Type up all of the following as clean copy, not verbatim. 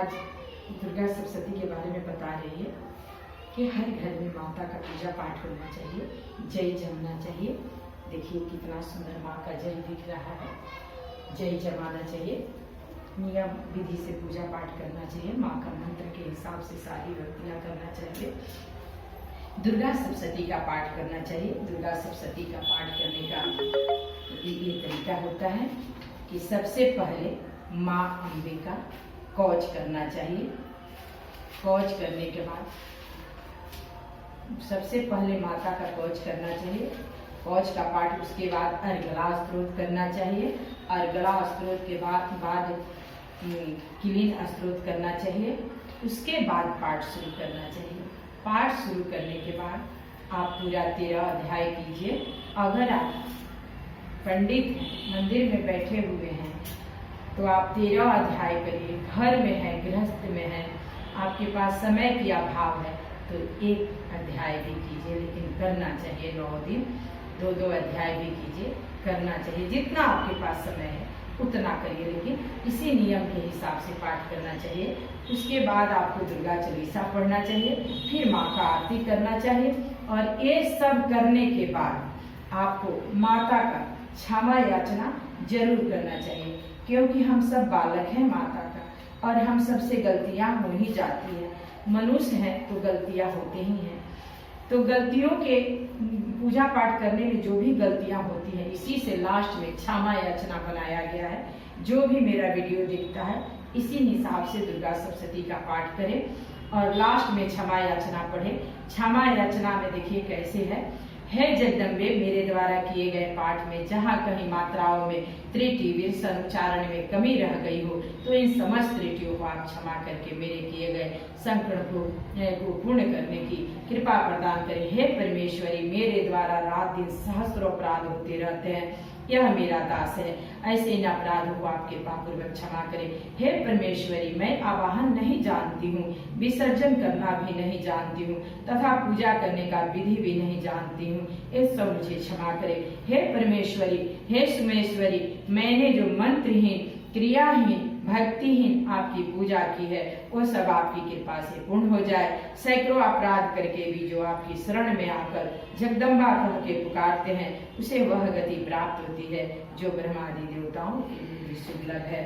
आज दुर्गा सप्तशती के बारे में बता रही है कि हर घर में माता का पूजा पाठ होना चाहिए, जय जमना चाहिए। देखिए कितना सुंदर माँ का जय दिख रहा है। जय जमाना चाहिए, नियम विधि से पूजा पाठ करना चाहिए, माँ का मंत्र के हिसाब से सारी व्रतियाँ करना चाहिए। दुर्गा सप्तशती का पाठ करना चाहिए। दुर्गा सप्तशती का पाठ करने का ये तरीका होता है कि सबसे पहले माँ अम्बे का कौच करना चाहिए। कौच करने के बाद सबसे पहले माता का कौच करना चाहिए। कौच का पाठ, उसके बाद अर्गला स्तोत्र करना चाहिए। अर्गला स्तोत्र के बाद किलीन स्तोत्र करना चाहिए। उसके बाद पाठ शुरू करना चाहिए। पाठ शुरू करने के बाद आप पूरा 13 अध्याय कीजिए। अगर आप पंडित मंदिर में बैठे हुए हैं तो आप 13 अध्याय करिए। घर में है, गृहस्थ में है, आपके पास समय की अभाव है तो 1 अध्याय भी कीजिए, लेकिन करना चाहिए 9 दिन। 2-2 अध्याय भी कीजिए, करना चाहिए। जितना आपके पास समय है उतना करिए, लेकिन इसी नियम के हिसाब से पाठ करना चाहिए। उसके बाद आपको दुर्गा चालीसा पढ़ना चाहिए, फिर माँ का आरती करना चाहिए। और ये सब करने के बाद आपको माता का क्षमा याचना जरूर करना चाहिए, क्योंकि हम सब बालक हैं माता का और हम सबसे गलतियां हो ही जाती है। मनुष्य हैं तो गलतियां होते ही हैं। तो गलतियों के पूजा पाठ करने में जो भी गलतियां होती हैं, इसी से लास्ट में क्षमा याचना बनाया गया है। जो भी मेरा वीडियो देखता है इसी हिसाब से दुर्गा सप्तशती का पाठ करें और लास्ट में क्षमा याचना पढ़े। क्षमा याचना में देखिए कैसे है। हे जगदम्बे, मेरे द्वारा किए गए पाठ में जहाँ कहीं मात्राओं में त्रुटि, विरसन, उच्चारण में कमी रह गई हो तो इन समस्त त्रुटियों को आप क्षमा करके मेरे किए गए संकल्प को पूर्ण करने की कृपा प्रदान करें। हे परमेश्वरी, मेरे द्वारा रात दिन सहस्त्रों अपराध होते रहते हैं, यह मेरा दास है, ऐसे इन अपराधों को आप कृपा पूर्वक क्षमा करें। हे परमेश्वरी, मैं आवाहन नहीं जानती हूँ, विसर्जन करना भी नहीं जानती हूँ तथा पूजा करने का विधि भी नहीं जानती हूँ, इस सब मुझे क्षमा करें। हे परमेश्वरी, हे सुमेश्वरी, मैंने जो मंत्रहीन, क्रियाहीन, भक्तिहीन आपकी पूजा की है वो सब आपकी कृपा से पूर्ण हो जाए। सैकड़ों अपराध करके भी जो आपकी शरण में आकर जगदम्बा कह के पुकारते हैं उसे वह गति प्राप्त होती है जो ब्रह्मादि देवताओं के लिए भी सुलभ है।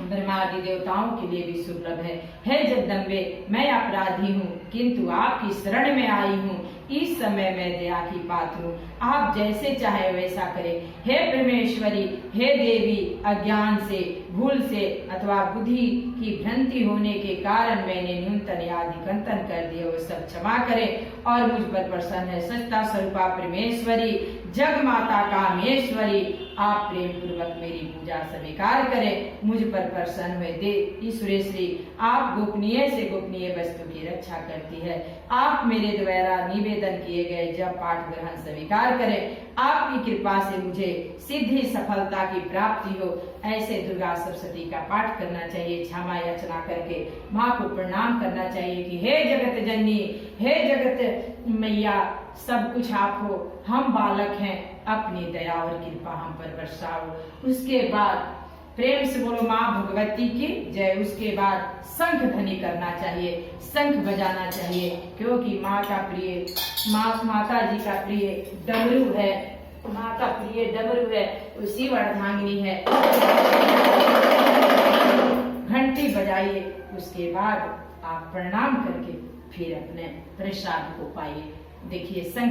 ब्रह्मादि देवताओं के लिए भी सुलभ है। हे जगदम्बे, मैं अपराधी हूँ किंतु आपकी शरण में आई हूँ। इस समय मैं दया की पात्र हूँ, आप जैसे चाहे वैसा करें। हे परमेश्वरी, हे देवी, अज्ञान से, भूल से अथवा बुद्धि की भ्रांति होने के कारण मैंने न्यूनतम या अधिकतम कर दिया वो सब क्षमा करें और मुझ पर प्रसन्न है। सत्ता स्वरूपा परमेश्वरी, जग माता कामेश्वरी, आप प्रेम पूर्वक मेरी पूजा स्वीकार करें, मुझ पर प्रसन्न हुए। दे ईश्वरेश्वरी, आप गोपनीय से गोपनीय वस्तु की रक्षा करती है। आप मेरे द्वारा निवेदन किए गए जब पाठ ग्रहण स्वीकार करें। आपकी कृपा से मुझे सिद्धि सफलता की प्राप्ति हो, ऐसे दुर्गा सप्तशती का पाठ करना चाहिए। क्षमा याचना करके माँ को प्रणाम करना चाहिए कि हे जगत जननी, हे जगत मैया, सब कुछ आप हो, हम बालक हैं, अपनी दया और कृपा हम पर बरसाओ। उसके बाद प्रेम से बोलो माँ भगवती की जय। उसके बाद शंख ध्वनि करना चाहिए, शंख बजाना चाहिए, क्योंकि माँ का प्रिय, माता जी का प्रिय डमरू है, माँ का प्रिय डमरू है, उसी अर्धांगिनी है। घंटी बजाइए, उसके बाद आप प्रणाम करके फिर अपने प्रसाद को पाइए। देखिए शंख